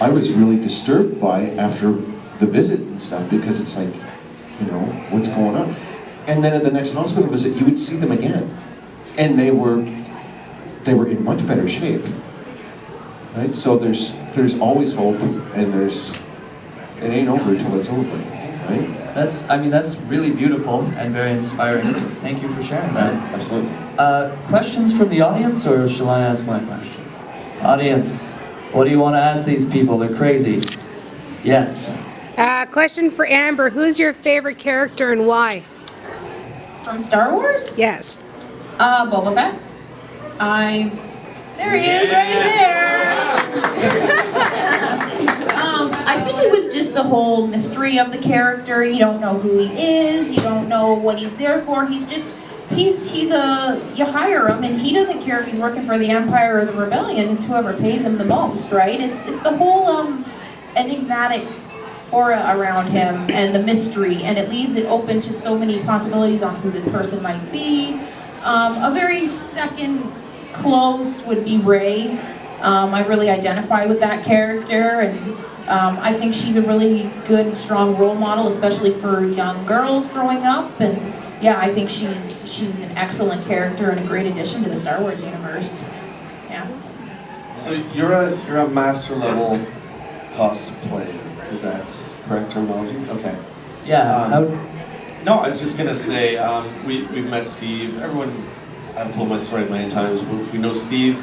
I was really disturbed by after the visit and stuff, because it's like, you know, what's going on? And then at the next hospital visit, you would see them again, and they were in much better shape. Right? So there's always hope, and it ain't over till it's over, right? That's really beautiful and very inspiring. Thank you for sharing that. Absolutely. Questions from the audience, or shall I ask my question? Audience, what do you want to ask these people? They're crazy. Yes. Question for Amber. Who's your favorite character and why? From Star Wars? Yes. Boba Fett. There he is, right there. I think it was just the whole mystery of the character. You don't know who he is. You don't know what he's there for. You hire him, and he doesn't care if he's working for the Empire or the Rebellion. It's whoever pays him the most, right? It's the whole enigmatic aura around him and the mystery, and it leaves it open to so many possibilities on who this person might be. A very second close would be Rey. I really identify with that character, and I think she's a really good and strong role model, especially for young girls growing up. And yeah, I think she's an excellent character and a great addition to the Star Wars universe. Yeah. So you're a master level cosplayer. Is that correct terminology? Okay. Yeah. No, I was just gonna say we've met Steve. Everyone, I've told my story many times. We know Steve.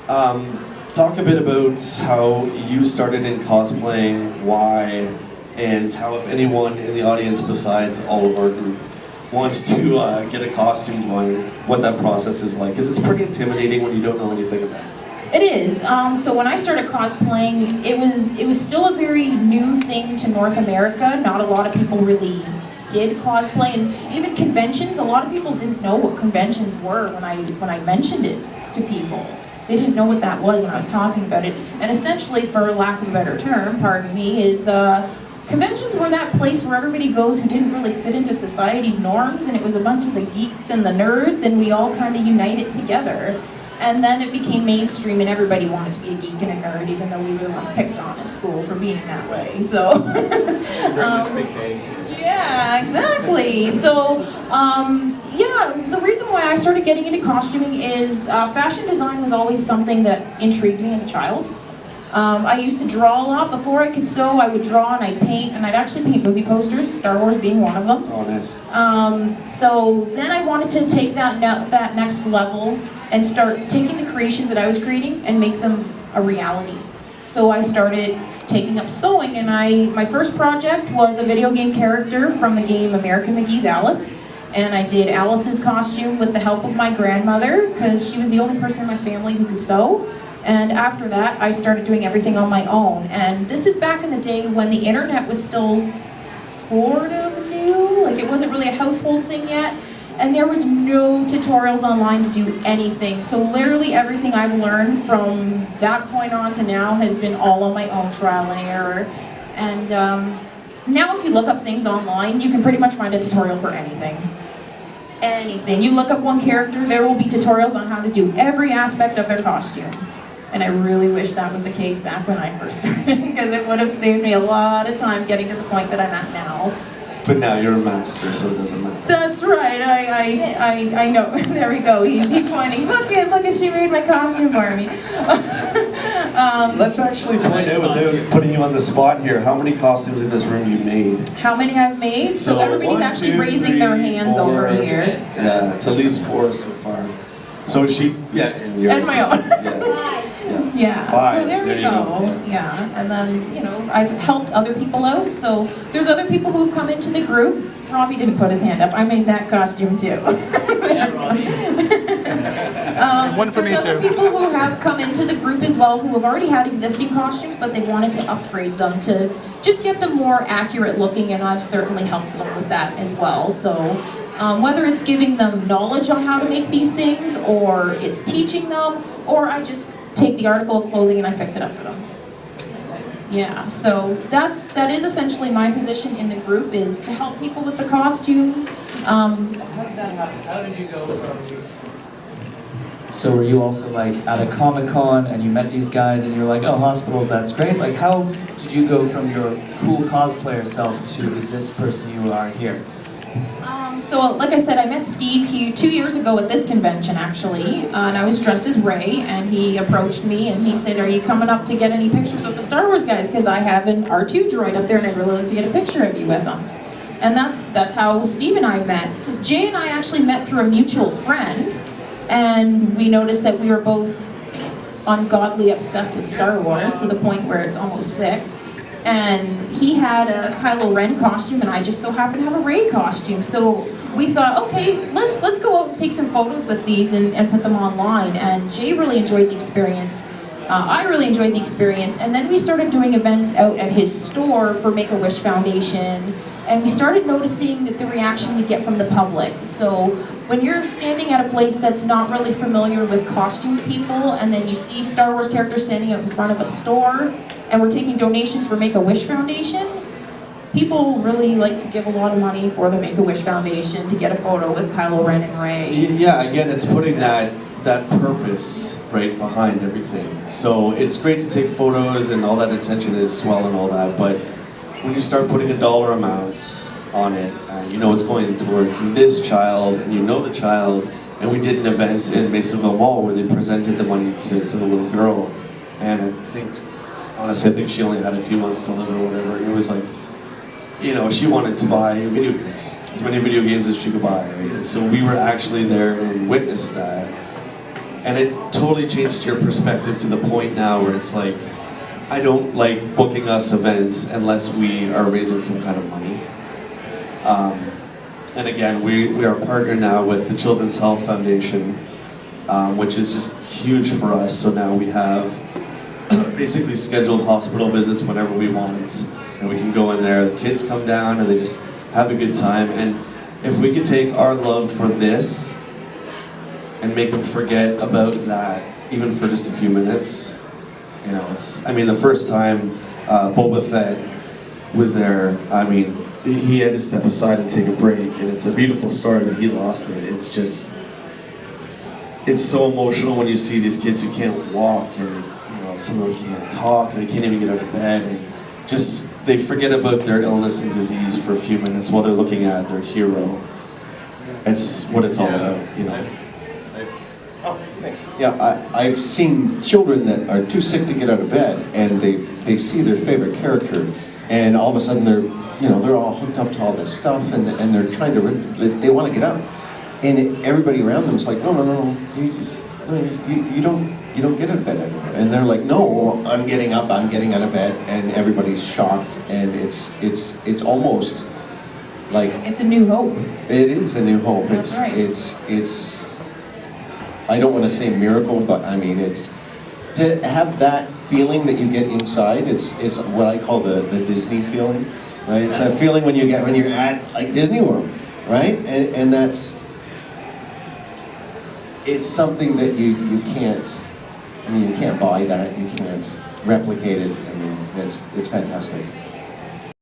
Talk a bit about how you started in cosplaying, why, and how, if anyone in the audience besides all of our group wants to get a costume going, what that process is like, because it's pretty intimidating when you don't know anything about it. It is. So when I started cosplaying, it was still a very new thing to North America. Not a lot of people really did cosplay, and even conventions. A lot of people didn't know what conventions were when I mentioned it to people. They didn't know what that was when I was talking about it. And essentially, for lack of a better term, pardon me, is conventions were that place where everybody goes who didn't really fit into society's norms, and it was a bunch of the geeks and the nerds, and we all kind of united together. And then it became mainstream, and everybody wanted to be a geek and a nerd, even though we were once picked on at school for being that way. So, yeah, exactly. So, yeah, the reason why I started getting into costuming is fashion design was always something that intrigued me as a child. I used to draw a lot. Before I could sew, I would draw and I'd paint, and I'd actually paint movie posters, Star Wars being one of them. Oh, nice. So then I wanted to take that next level and start taking the creations that I was creating and make them a reality. So I started taking up sewing, and my first project was a video game character from the game American McGee's Alice. And I did Alice's costume with the help of my grandmother, because she was the only person in my family who could sew. And after that, I started doing everything on my own. And this is back in the day when the internet was still sort of new, like it wasn't really a household thing yet. And there was no tutorials online to do anything. So literally everything I've learned from that point on to now has been all on my own trial and error. And now if you look up things online, you can pretty much find a tutorial for anything. Anything. You look up one character, there will be tutorials on how to do every aspect of their costume. And I really wish that was the case back when I first started, because it would have saved me a lot of time getting to the point that I'm at now. But now you're a master, so it doesn't matter. That's right. I know. There we go. He's pointing. Look at she made my costume for me. Let's actually point out, without putting you on the spot here, how many costumes in this room you made. How many I've made? So everybody's 1, actually 2, raising 3, their hands 4, over here. Yeah, it's at least 4 so far. So and yours. And my own. Yeah, 5. so there we go. Yeah, and then, you know, I've helped other people out. So there's other people who've come into the group. Robbie didn't put his hand up. I made that costume too. Yeah, Robbie. One for me there's other too. people who have come into the group as well who have already had existing costumes, but they wanted to upgrade them to just get them more accurate looking, and I've certainly helped them with that as well. So whether it's giving them knowledge on how to make these things, or it's teaching them, or I just take the article of clothing and I fix it up for them. Yeah, so that is essentially my position in the group, is to help people with the costumes. How did that happen? How did you go from So were you also like at a Comic-Con and you met these guys and you're like, oh, hospitals, that's great. Like how did you go from your cool cosplayer self to this person you are here? So like I said, I met Steve here 2 years ago at this convention actually, and I was dressed as Rey, and he approached me and he said, are you coming up to get any pictures with the Star Wars guys? Because I have an R2 droid up there and I'd really like to get a picture of you with them. And that's how Steve and I met. Jay and I actually met through a mutual friend, and we noticed that we were both ungodly obsessed with Star Wars to the point where it's almost sick. And he had a Kylo Ren costume, and I just so happened to have a Rey costume. So we thought, okay, let's go out and take some photos with these and put them online. And Jay really enjoyed the experience. I really enjoyed the experience. And then we started doing events out at his store for Make-A-Wish Foundation. And we started noticing the reaction we get from the public. So when you're standing at a place that's not really familiar with costumed people, and then you see Star Wars characters standing out in front of a store, and we're taking donations for Make-A-Wish Foundation, people really like to give a lot of money for the Make-A-Wish Foundation to get a photo with Kylo Ren and Rey. Yeah, again, it's putting that purpose right behind everything. So it's great to take photos and all that attention is swell and all that, but when you start putting a dollar amount on it, you know it's going towards this child, and you know the child, and we did an event in Masonville Mall where they presented the money to the little girl, and I think she only had a few months to live or whatever, and it was like, you know, she wanted to buy video games, as many video games as she could buy, right? And so we were actually there and witnessed that, and it totally changed your perspective to the point now where it's like, I don't like booking us events unless we are raising some kind of money. And again, we are partnered now with the Children's Health Foundation, which is just huge for us. So now we have basically scheduled hospital visits whenever we want, and we can go in there. The kids come down and they just have a good time. And if we could take our love for this and make them forget about that, even for just a few minutes. You know, I mean, the first time Boba Fett was there, I mean, he had to step aside and take a break, and it's a beautiful story, but he lost it. It's just, it's so emotional when you see these kids who can't walk, and you know, some of them can't talk, and they can't even get out of bed, and just, they forget about their illness and disease for a few minutes while they're looking at their hero. It's what it's all about, you know. Thanks. Yeah, I've seen children that are too sick to get out of bed, and they see their favorite character, and all of a sudden they're all hooked up to all this stuff, and they're trying to they want to get up, and everybody around them is like, no, you don't get out of bed anymore, and they're like, no, I'm getting up, I'm getting out of bed, and everybody's shocked, and it's almost like It's a new hope. it is a new hope. That's right. It's I don't want to say miracle, but I mean, it's to have that feeling that you get inside. It's what I call the Disney feeling, right? It's that feeling when you're at like Disney World, right? And it's something that you can't. I mean, you can't buy that. You can't replicate it. I mean, it's fantastic.